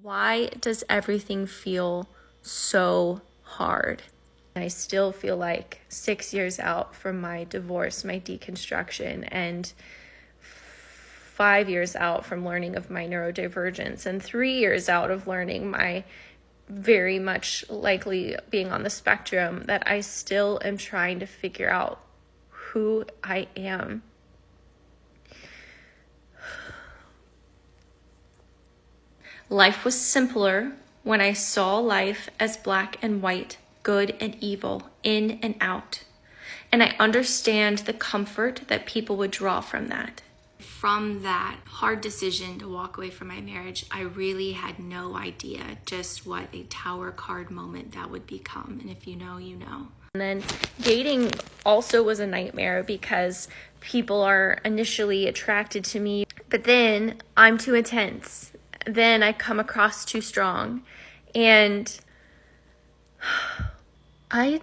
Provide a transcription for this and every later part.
Why does everything feel so hard? I still feel like 6 years out from my divorce, my deconstruction, and 5 years out from learning of my neurodivergence, and 3 years out of learning my very much likely being on the spectrum, that I still am trying to figure out who I am. Life was simpler when I saw life as black and white, good and evil, in and out. And I understand the comfort that people would draw from that. From that hard decision to walk away from my marriage, I really had no idea just what a tower card moment that would become. And if you know, you know. And then dating also was a nightmare because people are initially attracted to me, but then I'm too intense. Then I come across too strong. And I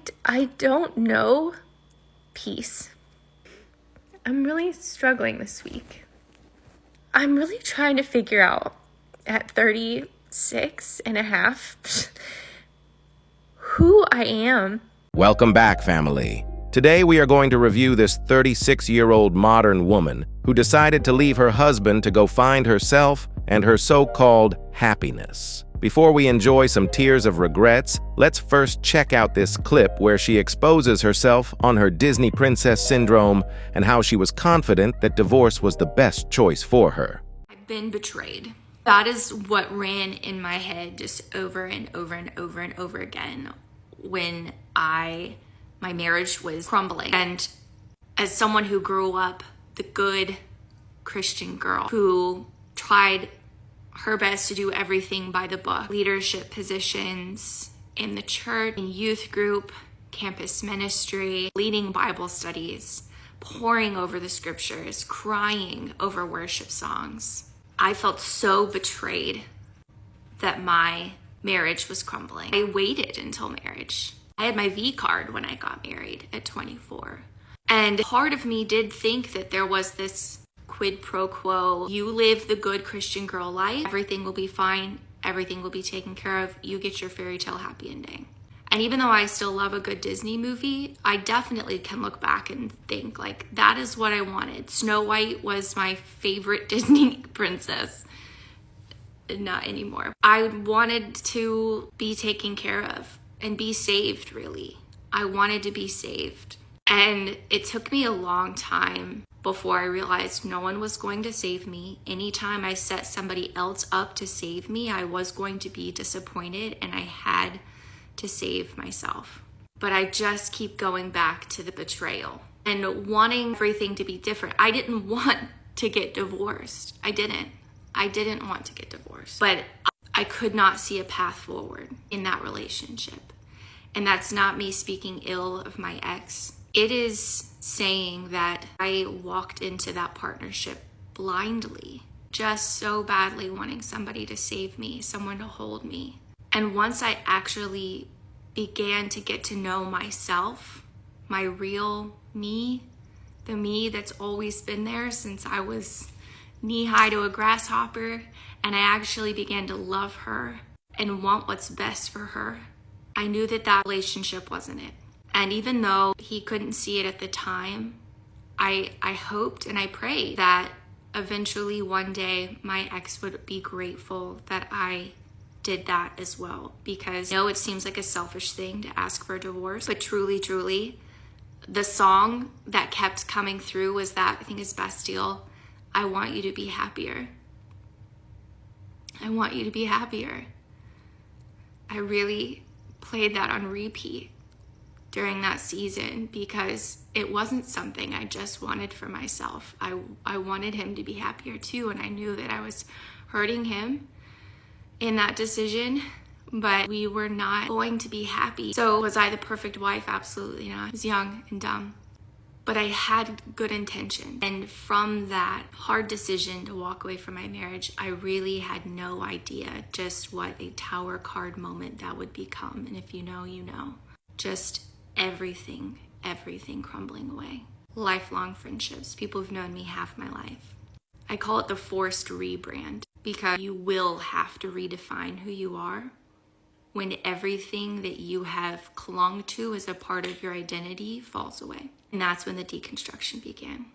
don't know peace. I'm really struggling this week. I'm really trying to figure out at 36 and a half who I am. Welcome back, family. Today we are going to review this 36-year-old modern woman who decided to leave her husband to go find herself and her so-called happiness. Before we enjoy some tears of regrets, let's first check out this clip where she exposes herself on her Disney princess syndrome and how she was confident that divorce was the best choice for her. I've been betrayed. That is what ran in my head just over and over and over and over again when my marriage was crumbling. And as someone who grew up the good Christian girl who tried her best to do everything by the book, leadership positions in the church, in youth group, campus ministry, leading Bible studies, poring over the scriptures, crying over worship songs. I felt so betrayed that my marriage was crumbling. I waited until marriage. I had my V card when I got married at 24. And part of me did think that there was this quid pro quo. You live the good Christian girl life, everything will be fine, everything will be taken care of, you get your fairy tale happy ending. And even though I still love a good Disney movie, I definitely can look back and think like, that is what I wanted. Snow White was my favorite Disney princess. Not anymore. I wanted to be taken care of and be saved, really. I wanted to be saved. And it took me a long time before I realized no one was going to save me. Anytime I set somebody else up to save me, I was going to be disappointed and I had to save myself. But I just keep going back to the betrayal and wanting everything to be different. I didn't want to get divorced. I didn't want to get divorced, but I could not see a path forward in that relationship. And that's not me speaking ill of my ex. It is saying that I walked into that partnership blindly, just so badly wanting somebody to save me, someone to hold me. And once I actually began to get to know myself, my real me, the me that's always been there since I was knee-high to a grasshopper, and I actually began to love her and want what's best for her, I knew that that relationship wasn't it. And even though he couldn't see it at the time, I hoped and I prayed that eventually one day my ex would be grateful that I did that as well. Because I know it seems like a selfish thing to ask for a divorce, but truly, the song that kept coming through was that, I think it's Bastille, I want you to be happier. I want you to be happier. I really played that on repeat during that season because it wasn't something I just wanted for myself. I wanted him to be happier too, and I knew that I was hurting him in that decision, but we were not going to be happy. So was I the perfect wife? Absolutely not. I was young and dumb, but I had good intention. And from that hard decision to walk away from my marriage, I really had no idea just what a tower card moment that would become. And if you know, you know. Just everything crumbling away. Lifelong friendships, people who've known me half my life. I call it the forced rebrand because you will have to redefine who you are when everything that you have clung to as a part of your identity falls away. And that's when the deconstruction began.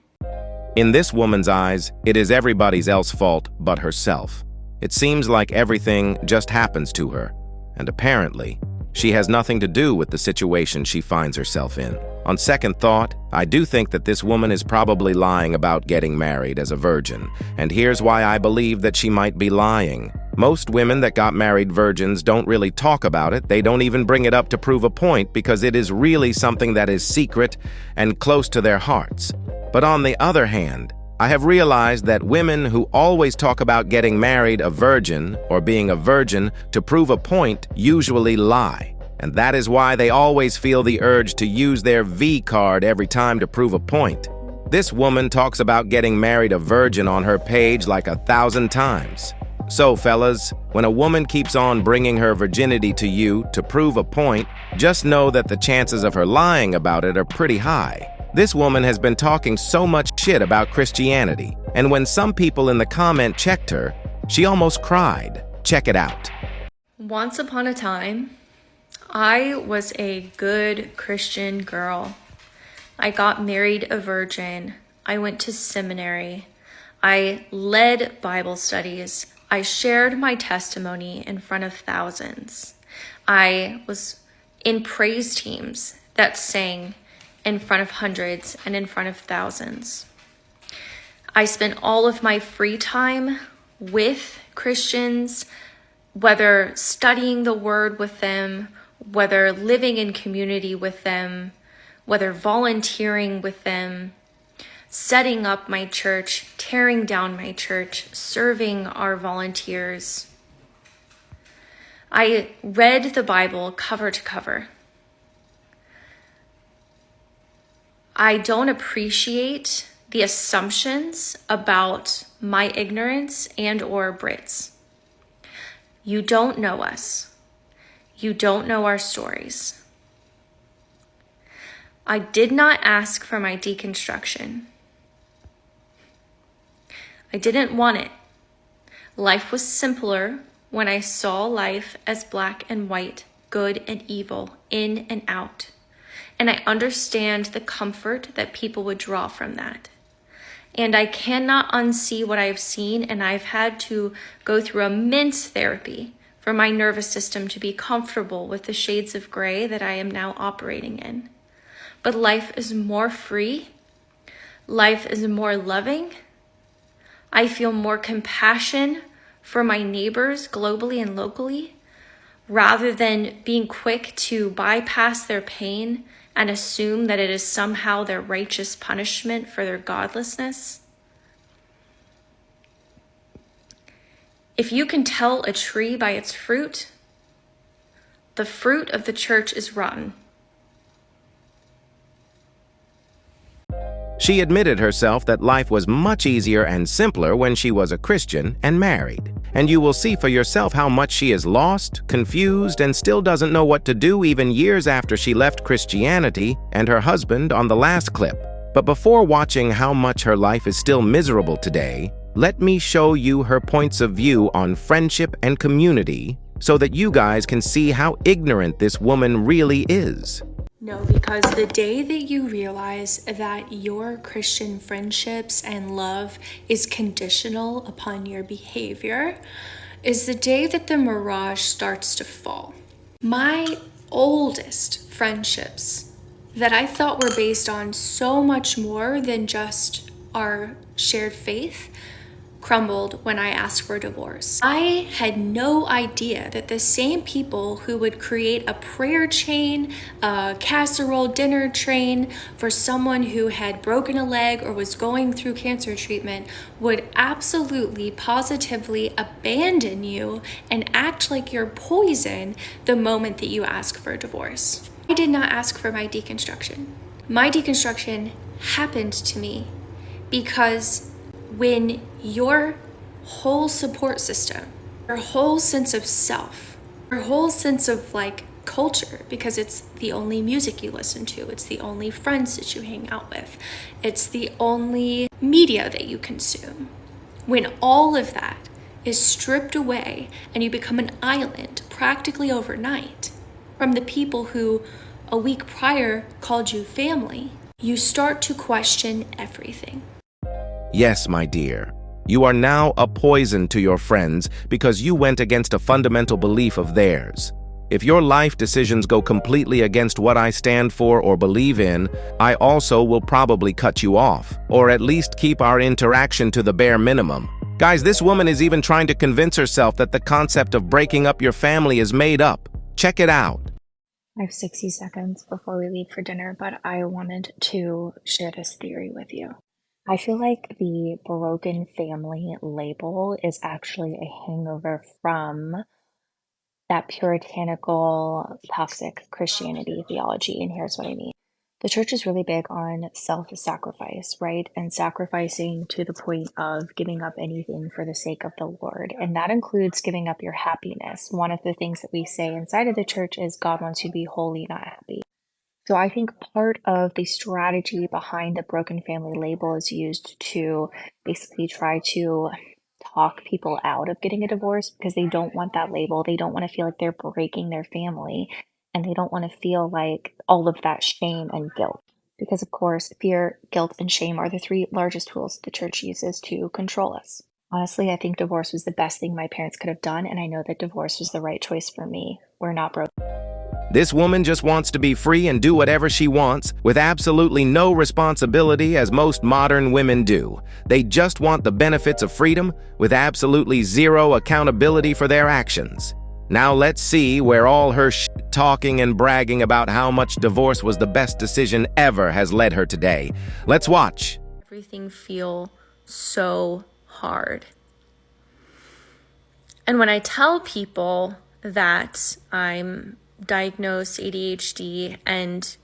In this woman's eyes, it is everybody else's fault but herself. It seems like everything just happens to her, and apparently, she has nothing to do with the situation she finds herself in. On second thought, I do think that this woman is probably lying about getting married as a virgin, and here's why I believe that she might be lying. Most women that got married virgins don't really talk about it. They don't even bring it up to prove a point because it is really something that is secret and close to their hearts. But on the other hand, I have realized that women who always talk about getting married a virgin or being a virgin to prove a point usually lie. And that is why they always feel the urge to use their V card every time to prove a point. This woman talks about getting married a virgin on her page like 1,000 times. So, fellas, when a woman keeps on bringing her virginity to you to prove a point, just know that the chances of her lying about it are pretty high. This woman has been talking so much shit about Christianity, and when some people in the comment checked her, she almost cried. Check it out. Once upon a time, I was a good Christian girl. I got married a virgin. I went to seminary. I led Bible studies. I shared my testimony in front of thousands. I was in praise teams that sang in front of hundreds and in front of thousands. I spent all of my free time with Christians, whether studying the word with them, whether living in community with them, whether volunteering with them, setting up my church, tearing down my church, serving our volunteers. I read the Bible cover to cover. I don't appreciate the assumptions about my ignorance and or Brits. You don't know us. You don't know our stories. I did not ask for my deconstruction. I didn't want it. Life was simpler when I saw life as black and white, good and evil, in and out. And I understand the comfort that people would draw from that. And I cannot unsee what I've seen, and I've had to go through immense therapy for my nervous system to be comfortable with the shades of gray that I am now operating in. But life is more free. Life is more loving. I feel more compassion for my neighbors globally and locally, rather than being quick to bypass their pain and assume that it is somehow their righteous punishment for their godlessness. If you can tell a tree by its fruit, the fruit of the church is rotten. She admitted herself that life was much easier and simpler when she was a Christian and married. And you will see for yourself how much she is lost, confused, and still doesn't know what to do even years after she left Christianity and her husband on the last clip. But before watching how much her life is still miserable today, let me show you her points of view on friendship and community so that you guys can see how ignorant this woman really is. No, because the day that you realize that your Christian friendships and love is conditional upon your behavior is the day that the mirage starts to fall. My oldest friendships that I thought were based on so much more than just our shared faith crumbled when I asked for a divorce. I had no idea that the same people who would create a prayer chain, a casserole dinner train for someone who had broken a leg or was going through cancer treatment would absolutely, positively abandon you and act like you're poison the moment that you ask for a divorce. I did not ask for my deconstruction. My deconstruction happened to me because when your whole support system, your whole sense of self, your whole sense of culture, because it's the only music you listen to, it's the only friends that you hang out with, it's the only media that you consume. When all of that is stripped away and you become an island practically overnight from the people who a week prior called you family, you start to question everything. Yes, my dear. You are now a poison to your friends because you went against a fundamental belief of theirs. If your life decisions go completely against what I stand for or believe in, I also will probably cut you off, or at least keep our interaction to the bare minimum. Guys, this woman is even trying to convince herself that the concept of breaking up your family is made up. Check it out. I have 60 seconds before we leave for dinner, but I wanted to share this theory with you. I feel like the broken family label is actually a hangover from that puritanical, toxic Christianity theology. And here's what I mean. The church is really big on self-sacrifice, right? And sacrificing to the point of giving up anything for the sake of the Lord. And that includes giving up your happiness. One of the things that we say inside of the church is God wants you to be holy, not happy. So I think part of the strategy behind the broken family label is used to basically try to talk people out of getting a divorce because they don't want that label. They don't want to feel like they're breaking their family, and they don't want to feel like all of that shame and guilt. Because of course, fear, guilt, and shame are the three largest tools the church uses to control us. Honestly, I think divorce was the best thing my parents could have done, and I know that divorce was the right choice for me. We're not broken. This woman just wants to be free and do whatever she wants, with absolutely no responsibility as most modern women do. They just want the benefits of freedom, with absolutely zero accountability for their actions. Now let's see where all her talking and bragging about how much divorce was the best decision ever has led her today. Let's watch. Everything feel so hard. And when I tell people that I'm diagnosed ADHD and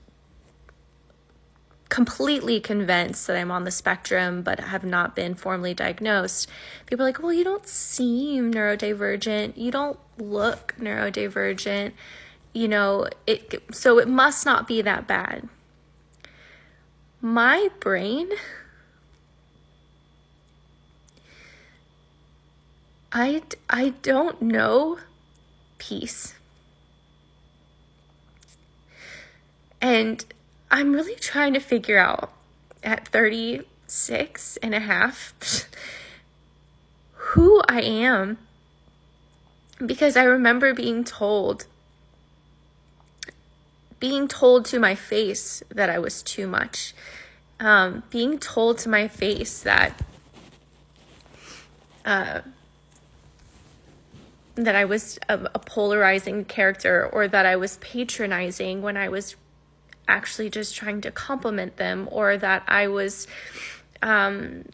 completely convinced that I'm on the spectrum but have not been formally diagnosed, people are like, well, you don't seem neurodivergent, you don't look neurodivergent, so it must not be that bad. My brain, I don't know peace. And I'm really trying to figure out at 36 and a half who I am, because I remember being told to my face that I was too much, being told to my face that I was a polarizing character, or that I was patronizing when I was actually just trying to compliment them, or that I was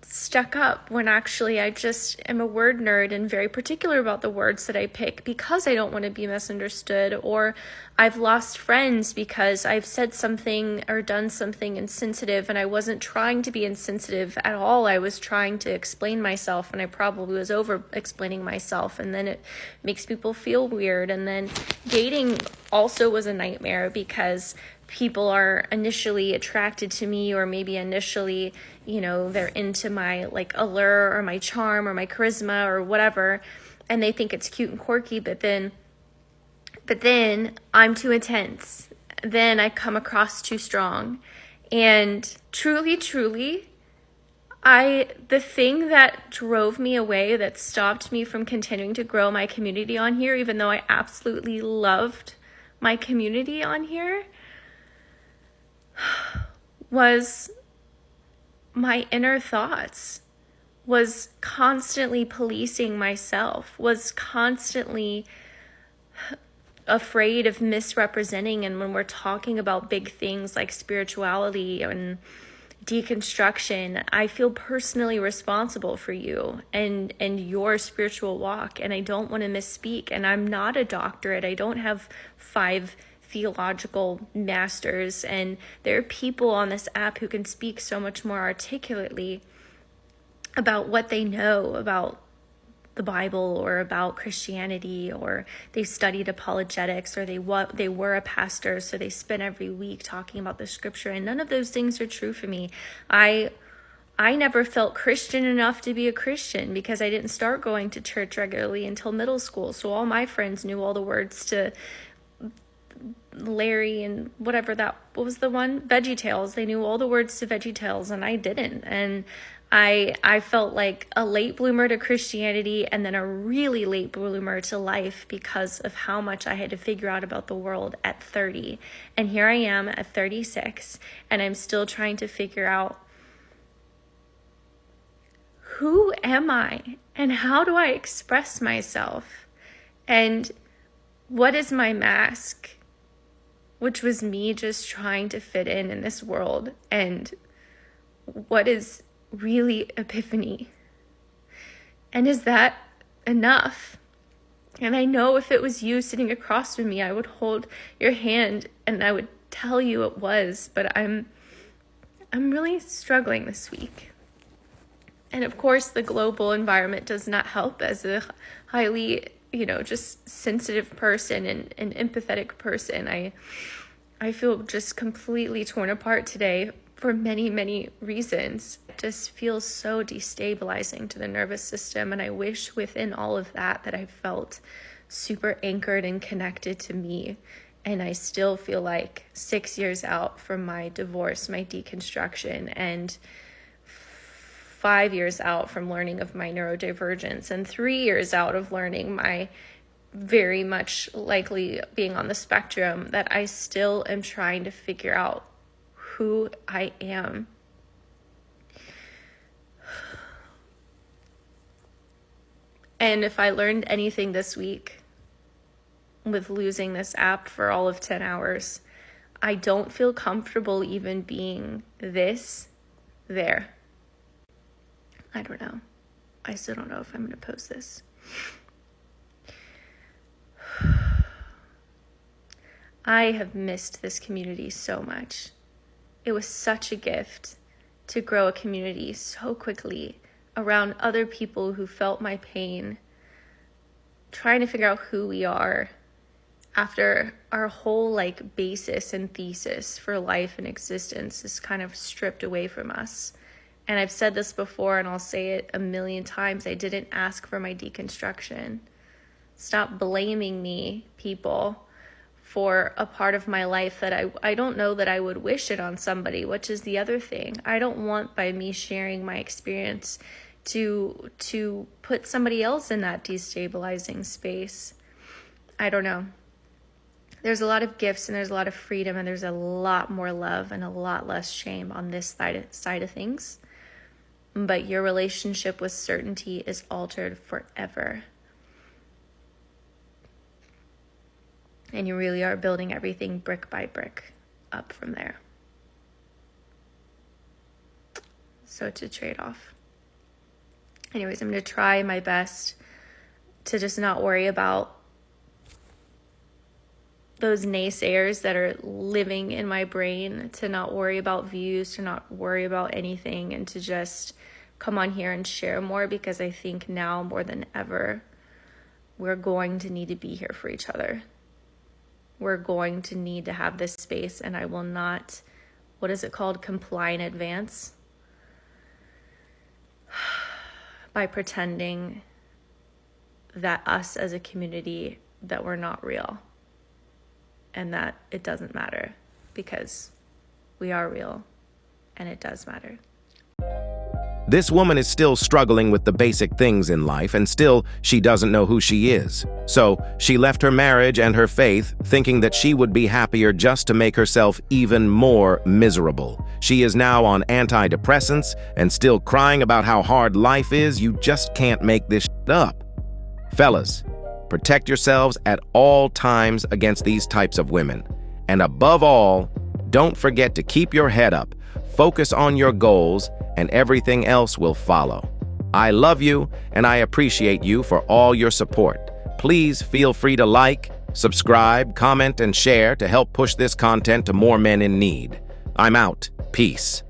stuck up when actually I just am a word nerd and very particular about the words that I pick because I don't want to be misunderstood, or I've lost friends because I've said something or done something insensitive and I wasn't trying to be insensitive at all. I was trying to explain myself, and I probably was over explaining myself, and then it makes people feel weird. And then dating also was a nightmare because people are initially attracted to me, or maybe initially, they're into my allure or my charm or my charisma or whatever, and they think it's cute and quirky, but then I'm too intense. Then I come across too strong. And truly, the thing that drove me away, that stopped me from continuing to grow my community on here, even though I absolutely loved my community on here, was my inner thoughts, was constantly policing myself, was constantly afraid of misrepresenting. And when we're talking about big things like spirituality and deconstruction, I feel personally responsible for you and your spiritual walk, and I don't want to misspeak. And I'm not a doctorate. I don't have 5 theological masters, and there are people on this app who can speak so much more articulately about what they know about the Bible or about Christianity, or they've studied apologetics, or they were a pastor, so they spend every week talking about the scripture. And none of those things are true for me. I I never felt Christian enough to be a Christian because I didn't start going to church regularly until middle school. So all my friends knew all the words to Larry and what was the one? VeggieTales. They knew all the words to VeggieTales and I didn't. And I felt like a late bloomer to Christianity and then a really late bloomer to life because of how much I had to figure out about the world at 30. And here I am at 36 and I'm still trying to figure out, who am I and how do I express myself? And what is my mask? Which was me just trying to fit in this world. And what is really epiphany? And is that enough? And I know if it was you sitting across from me, I would hold your hand and I would tell you it was, but I'm really struggling this week. And of course, the global environment does not help. As a highly, just sensitive person and empathetic person, I feel just completely torn apart today for many, many reasons. It just feels so destabilizing to the nervous system. And I wish within all of that I felt super anchored and connected to me. And I still feel like 6 years out from my divorce, my deconstruction, and 5 years out from learning of my neurodivergence, and 3 years out of learning my very much likely being on the spectrum, that I still am trying to figure out who I am. And if I learned anything this week with losing this app for all of 10 hours, I don't feel comfortable even being there. I don't know. I still don't know if I'm going to post this. I have missed this community so much. It was such a gift to grow a community so quickly around other people who felt my pain, trying to figure out who we are after our whole basis and thesis for life and existence is kind of stripped away from us. And I've said this before and I'll say it a million times. I didn't ask for my deconstruction. Stop blaming me, people, for a part of my life that I don't know that I would wish it on somebody, which is the other thing. I don't want, by me sharing my experience, to put somebody else in that destabilizing space. I don't know. There's a lot of gifts and there's a lot of freedom and there's a lot more love and a lot less shame on this side of things. But your relationship with certainty is altered forever. And you really are building everything brick by brick up from there. So it's a trade-off. Anyways, I'm going to try my best to just not worry about those naysayers that are living in my brain, to not worry about views, to not worry about anything, and to just come on here and share more, because I think now more than ever, we're going to need to be here for each other. We're going to need to have this space, and I will not, what is it called, comply in advance by pretending that us as a community, that we're not real and that it doesn't matter, because we are real and it does matter. This woman is still struggling with the basic things in life, and still she doesn't know who she is. So she left her marriage and her faith, thinking that she would be happier just to make herself even more miserable. She is now on antidepressants and still crying about how hard life is. You just can't make this shit up. Fellas, protect yourselves at all times against these types of women. And above all, don't forget to keep your head up, focus on your goals, and everything else will follow. I love you, and I appreciate you for all your support. Please feel free to like, subscribe, comment, and share to help push this content to more men in need. I'm out. Peace.